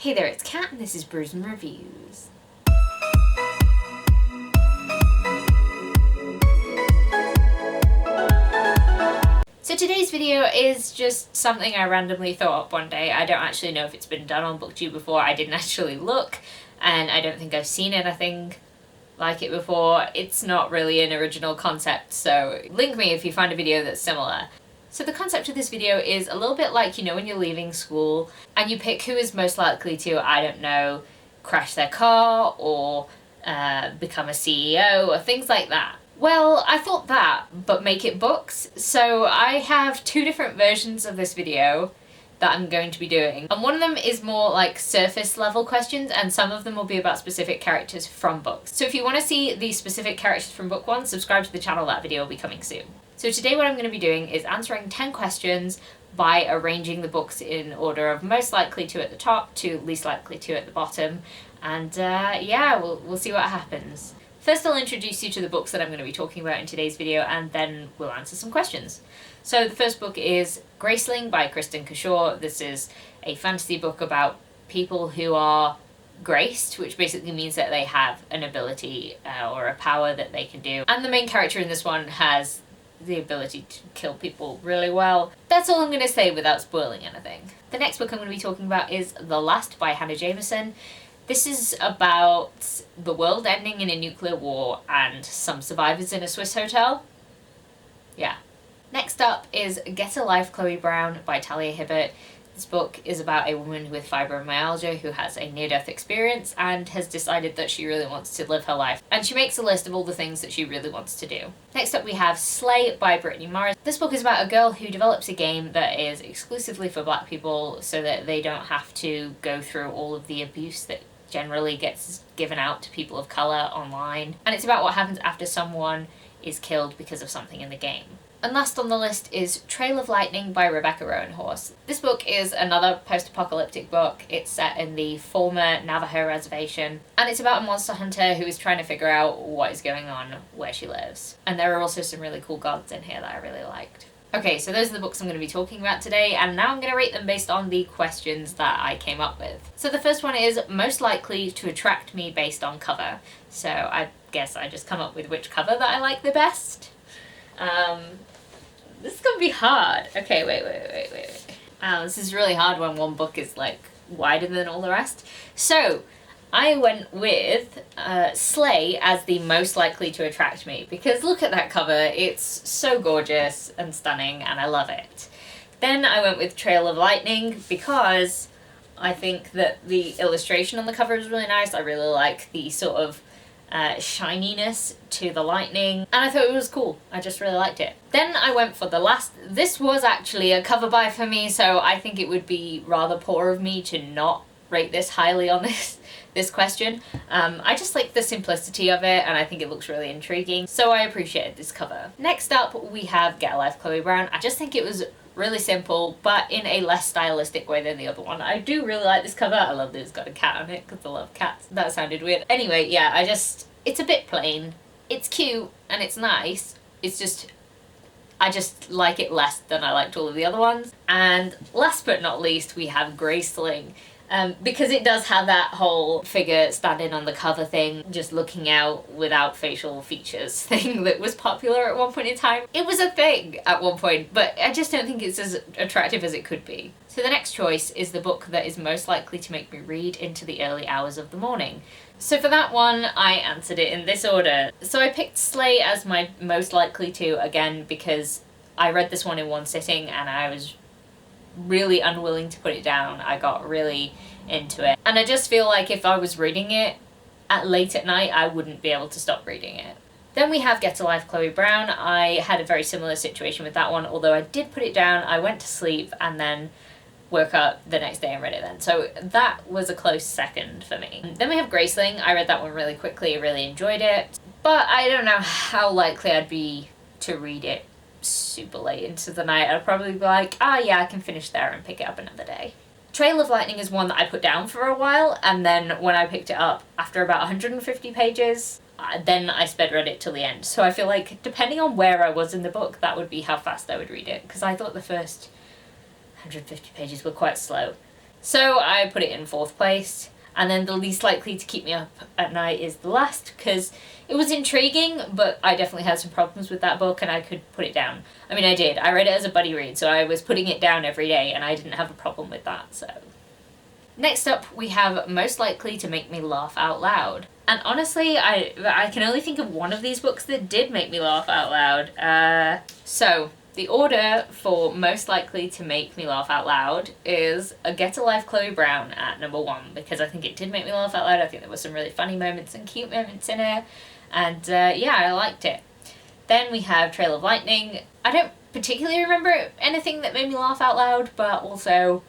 Hey there, it's Kat and this is Brews and Reviews. So today's video is just something I randomly thought up one day. I don't actually know if it's been done on BookTube before. I didn't actually look, and I don't think I've seen anything like it before. It's not really an original concept, so link me if you find a video that's similar. So the concept of this video is a little bit like, you know, when you're leaving school and you pick who is most likely to, I don't know, crash their car or become a CEO or things like that. Well, I thought that, but make it books. So I have two different versions of this video that I'm going to be doing. And one of them is more like surface level questions, and some of them will be about specific characters from books. So if you want to see the specific characters from book one, subscribe to the channel. That video will be coming soon. So today what I'm going to be doing is answering 10 questions by arranging the books in order of most likely to at the top to least likely to at the bottom. And yeah, we'll see what happens. First I'll introduce you to the books that I'm going to be talking about in today's video, and then we'll answer some questions. So the first book is Graceland by Kristen Cashore. This is a fantasy book about people who are graced, which basically means that they have an ability or a power that they can do. And the main character in this one has the ability to kill people really well. That's all I'm going to say without spoiling anything. The next book I'm going to be talking about is The Last by Hannah Jameson. This is about the world ending in a nuclear war and some survivors in a Swiss hotel. Yeah. Next up is Get a Life, Chloe Brown by Talia Hibbert. This book is about a woman with fibromyalgia who has a near-death experience and has decided that she really wants to live her life. And she makes a list of all the things that she really wants to do. Next up we have Slay by Brittany Morris. This book is about a girl who develops a game that is exclusively for black people so that they don't have to go through all of the abuse that generally gets given out to people of colour online. And it's about what happens after someone is killed because of something in the game. And last on the list is Trail of Lightning by Rebecca Roanhorse. This book is another post-apocalyptic book. It's set in the former Navajo reservation, and it's about a monster hunter who is trying to figure out what is going on where she lives. And there are also some really cool gods in here that I really liked. Okay, so those are the books I'm going to be talking about today, and now I'm going to rate them based on the questions that I came up with. So the first one is most likely to attract me based on cover. So I guess I just come up with which cover that I like the best. This is gonna be hard. Okay, wait. This is really hard when one book is like wider than all the rest. So I went with Slay as the most likely to attract me because look at that cover. It's so gorgeous and stunning and I love it. Then I went with Trail of Lightning because I think that the illustration on the cover is really nice. I really like the sort of shininess to the lightning, and I thought it was cool. I just really liked it. Then I went for The Last. This was actually a cover buy for me, so I think it would be rather poor of me to not rate this highly on this question. I just like the simplicity of it, and I think it looks really intriguing, so I appreciated this cover. Next up we have Get a Life, Chloe Brown. I just think it was really simple, but in a less stylistic way than the other one. I do really like this cover. I love that it's got a cat on it because I love cats. That sounded weird. Anyway, yeah, it's a bit plain. It's cute and it's nice. It's just, I just like it less than I liked all of the other ones. And last but not least, we have Graceland. Because it does have that whole figure standing on the cover thing, just looking out without facial features thing that was popular at one point in time. It was a thing at one point, but I just don't think it's as attractive as it could be. So the next choice is the book that is most likely to make me read into the early hours of the morning. So for that one, I answered it in this order. So I picked Slay as my most likely to, again, because I read this one in one sitting and I was really unwilling to put it down. I got really into it. And I just feel like if I was reading it late at night, I wouldn't be able to stop reading it. Then we have Get a Life, Chloe Brown. I had a very similar situation with that one, although I did put it down, I went to sleep and then woke up the next day and read it then. So that was a close second for me. Then we have Graceland. I read that one really quickly, really enjoyed it, but I don't know how likely I'd be to read it super late into the night. I'd probably be like, yeah, I can finish there and pick it up another day. Trail of Lightning is one that I put down for a while, and then when I picked it up after about 150 pages, then I sped read it till the end. So I feel like depending on where I was in the book, that would be how fast I would read it, because I thought the first 150 pages were quite slow. So I put it in 4th place. And then the least likely to keep me up at night is The Last, because it was intriguing, but I definitely had some problems with that book and I could put it down. I mean, I did. I read it as a buddy read, so I was putting it down every day and I didn't have a problem with that, so. Next up, we have Most Likely to Make Me Laugh Out Loud. And honestly, I can only think of one of these books that did make me laugh out loud. So, the order for Most Likely to Make Me Laugh Out Loud is A Get a Life Chloe Brown at number 1, because I think it did make me laugh out loud. I think there were some really funny moments and cute moments in it, and yeah, I liked it. Then we have Trail of Lightning. I don't particularly remember anything that made me laugh out loud, but also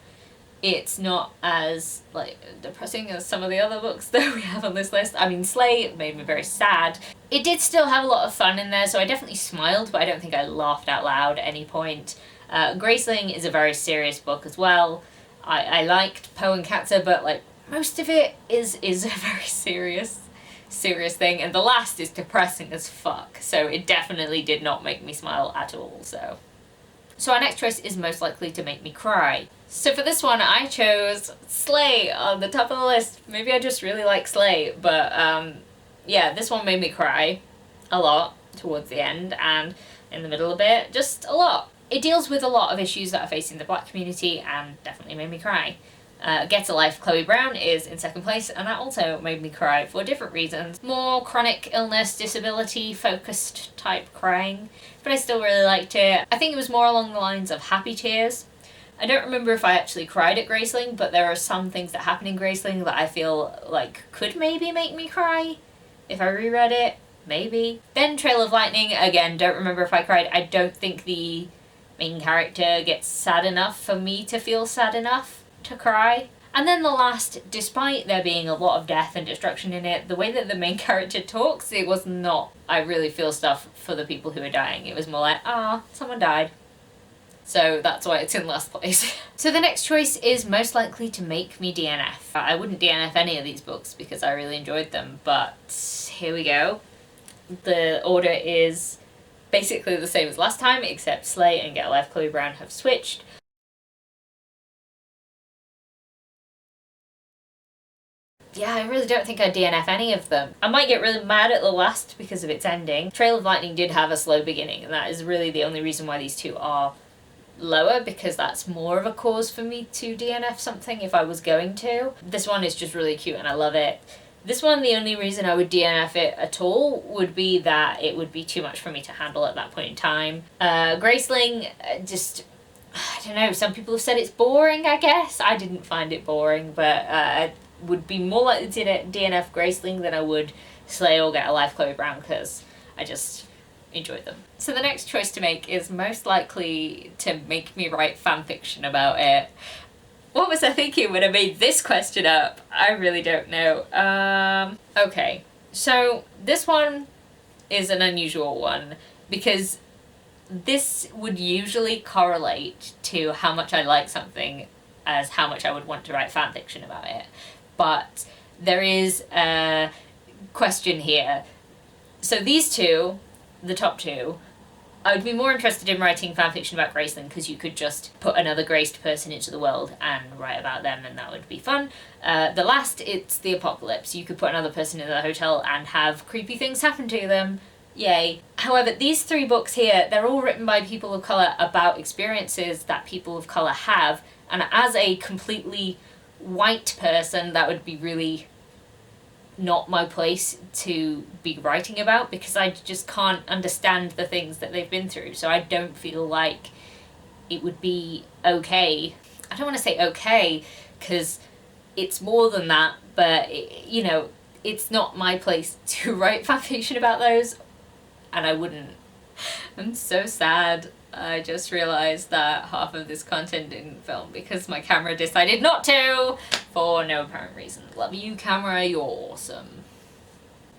it's not as like depressing as some of the other books that we have on this list. I mean, Slay made me very sad. It did still have a lot of fun in there, so I definitely smiled, but I don't think I laughed out loud at any point. Graceland is a very serious book as well. I liked Poe and Katza, but like most of it is a very serious thing, and The Last is depressing as fuck, so it definitely did not make me smile at all. So our next choice is Most Likely to Make Me Cry. So for this one, I chose Slay on the top of the list. Maybe I just really like Slay, but yeah, this one made me cry a lot towards the end and in the middle a bit, just a lot. It deals with a lot of issues that are facing the Black community and definitely made me cry. Get a Life Chloe Brown is in 2nd place, and that also made me cry for different reasons. More chronic illness, disability focused type crying, but I still really liked it. I think it was more along the lines of happy tears. I don't remember if I actually cried at Graceland, but there are some things that happen in Graceland that I feel like could maybe make me cry if I reread it, maybe. Then Trail of Lightning, again, don't remember if I cried. I don't think the main character gets sad enough for me to feel sad enough to cry. And then The Last, despite there being a lot of death and destruction in it, the way that the main character talks, it was not, I really feel stuff for the people who are dying. It was more like, ah, someone died. So that's why it's in last place. So the next choice is Most Likely to Make Me DNF. I wouldn't DNF any of these books because I really enjoyed them, but here we go. The order is basically the same as last time, except Slay and Get a Life Chloe Brown have switched. Yeah, I really don't think I'd DNF any of them. I might get really mad at The Last because of its ending. Trail of Lightning did have a slow beginning, and that is really the only reason why these two are lower, because that's more of a cause for me to DNF something if I was going to. This one is just really cute and I love it. This one, the only reason I would DNF it at all would be that it would be too much for me to handle at that point in time. Graceland, just, I don't know, some people have said it's boring, I guess. I didn't find it boring, but I would be more likely to DNF Graceland than I would Slay or Get a Life Chloe Brown, because I just enjoyed them. So the next choice to make is Most Likely to Make Me Write fanfiction about it. What was I thinking when I made this question up? I really don't know. Okay, so this one is an unusual one because this would usually correlate to how much I like something as how much I would want to write fanfiction about it. But there is a question here. So these two, the top two, I would be more interested in writing fanfiction about Graceland because you could just put another graced person into the world and write about them and that would be fun. The Last, it's the apocalypse. You could put another person in the hotel and have creepy things happen to them. Yay. However, these 3 books here, they're all written by people of colour about experiences that people of colour have, and as a completely white person, that would be really not my place to be writing about because I just can't understand the things that they've been through, so I don't feel like it would be okay. I don't want to say okay because it's more than that, but you know, it's not my place to write fanfiction about those, and I wouldn't. I'm so sad. I just realised that half of this content didn't film because my camera decided not to, for no apparent reason. Love you, camera, you're awesome.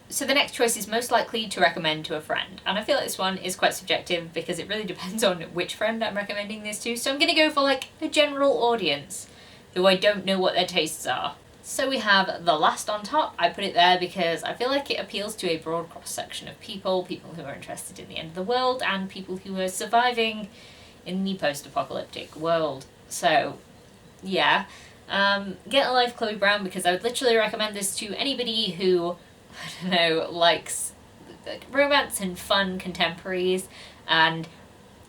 So the next choice is Most Likely to Recommend to a Friend, and I feel like this one is quite subjective because it really depends on which friend I'm recommending this to, so I'm gonna go for like a general audience who I don't know what their tastes are. So we have The Last on top. I put it there because I feel like it appeals to a broad cross-section of people who are interested in the end of the world and people who are surviving in the post-apocalyptic world. So, yeah. Get a Life Chloe Brown, because I would literally recommend this to anybody who, I don't know, likes romance and fun contemporaries and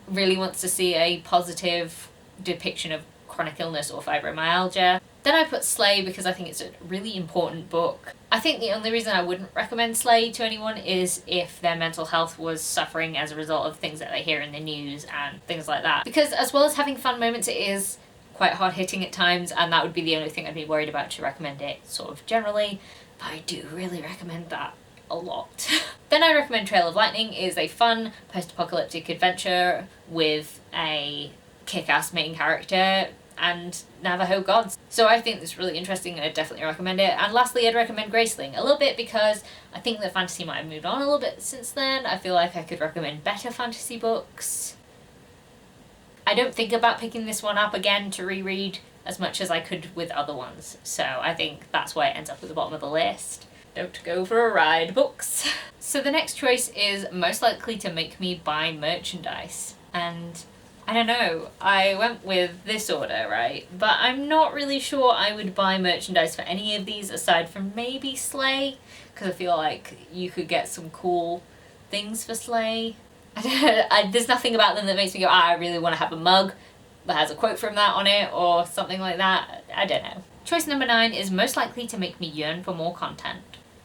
really wants to see a positive depiction of chronic illness or fibromyalgia. Then I put Slay because I think it's a really important book. I think the only reason I wouldn't recommend Slay to anyone is if their mental health was suffering as a result of things that they hear in the news and things like that. Because as well as having fun moments, it is quite hard-hitting at times, and that would be the only thing I'd be worried about to recommend it sort of generally. But I do really recommend that a lot. Then I recommend Trail of Lightning. Is a fun post-apocalyptic adventure with a kick-ass main character and Navajo gods. So I think this is really interesting and I'd definitely recommend it. And lastly, I'd recommend Graceland. A little bit because I think that fantasy might have moved on a little bit since then. I feel like I could recommend better fantasy books. I don't think about picking this one up again to reread as much as I could with other ones. So I think that's why it ends up at the bottom of the list. Don't go for a ride books. So the next choice is most likely to make me buy merchandise. And I don't know, I went with this order, right? But I'm not really sure I would buy merchandise for any of these aside from maybe Slay, because I feel like you could get some cool things for Slay. There's nothing about them that makes me go, I really want to have a mug that has a quote from that on it or something like that. I don't know. Choice number 9 is most likely to make me yearn for more content.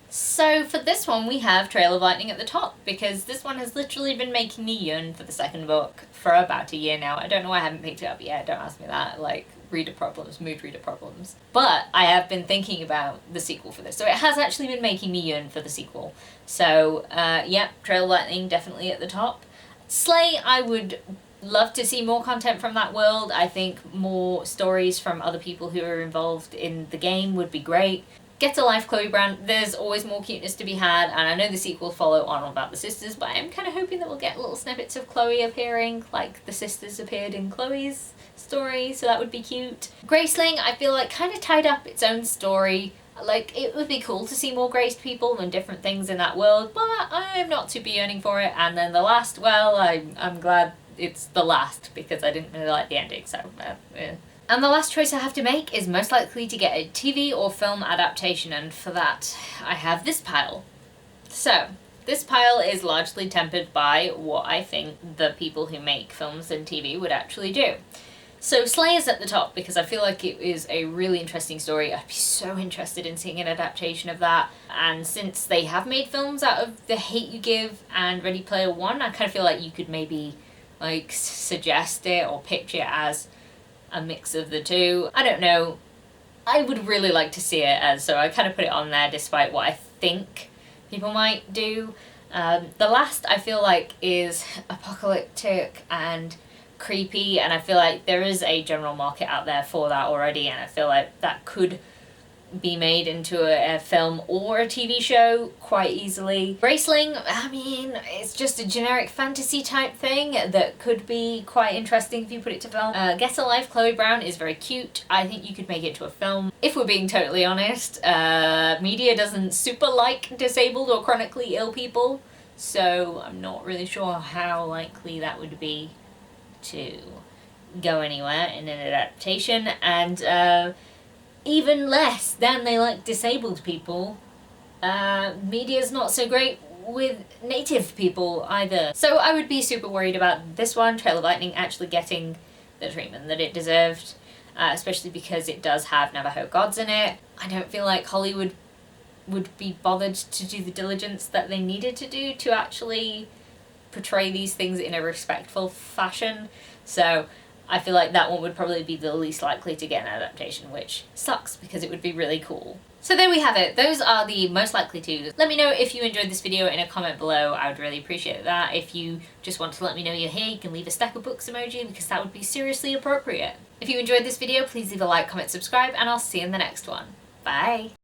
So for this one we have Trail of Lightning at the top, because this one has literally been making me yearn for the second book for about a year now. I don't know why I haven't picked it up yet, don't ask me that, like reader problems, mood reader problems. But I have been thinking about the sequel for this, so it has actually been making me yearn for the sequel. So yeah, Trail of Lightning definitely at the top. Slay, I would love to see more content from that world. I think more stories from other people who are involved in the game would be great. Get a Life Chloe Brown, there's always more cuteness to be had, and I know the sequel follow on about the sisters, but I'm kind of hoping that we'll get little snippets of Chloe appearing, like the sisters appeared in Chloe's story, so that would be cute. Graceland, I feel like kind of tied up its own story. Like, it would be cool to see more graced people and different things in that world, but I'm not super yearning for it. And then the last, well, I'm glad it's the last, because I didn't really like the ending, so yeah. And the last choice I have to make is most likely to get a TV or film adaptation, and for that I have this pile. So, this pile is largely tempered by what I think the people who make films and TV would actually do. So Slay is at the top because I feel like it is a really interesting story. I'd be so interested in seeing an adaptation of that. And since they have made films out of The Hate You Give and Ready Player One, I kind of feel like you could maybe like suggest it or pitch it as a mix of the two. I don't know. I would really like to see it as, so I kind of put it on there despite what I think people might do. The last I feel like is apocalyptic and creepy, and I feel like there is a general market out there for that already, and I feel like that could be made into a film or a TV show quite easily. Graceland, I mean, it's just a generic fantasy type thing that could be quite interesting if you put it to film. Get a Life Chloe Brown is very cute. I think you could make it to a film. If we're being totally honest, media doesn't super like disabled or chronically ill people, so I'm not really sure how likely that would be to go anywhere in an adaptation, and even less than they like disabled people. Media's not so great with native people either. So I would be super worried about this one, Trail of Lightning, actually getting the treatment that it deserved, especially because it does have Navajo gods in it. I don't feel like Hollywood would be bothered to do the diligence that they needed to do to actually portray these things in a respectful fashion. So I feel like that one would probably be the least likely to get an adaptation, which sucks because it would be really cool. So there we have it. Those are the most likely to. Let me know if you enjoyed this video in a comment below. I would really appreciate that. If you just want to let me know you're here, you can leave a stack of books emoji because that would be seriously appropriate. If you enjoyed this video, please leave a like, comment, subscribe, and I'll see you in the next one. Bye!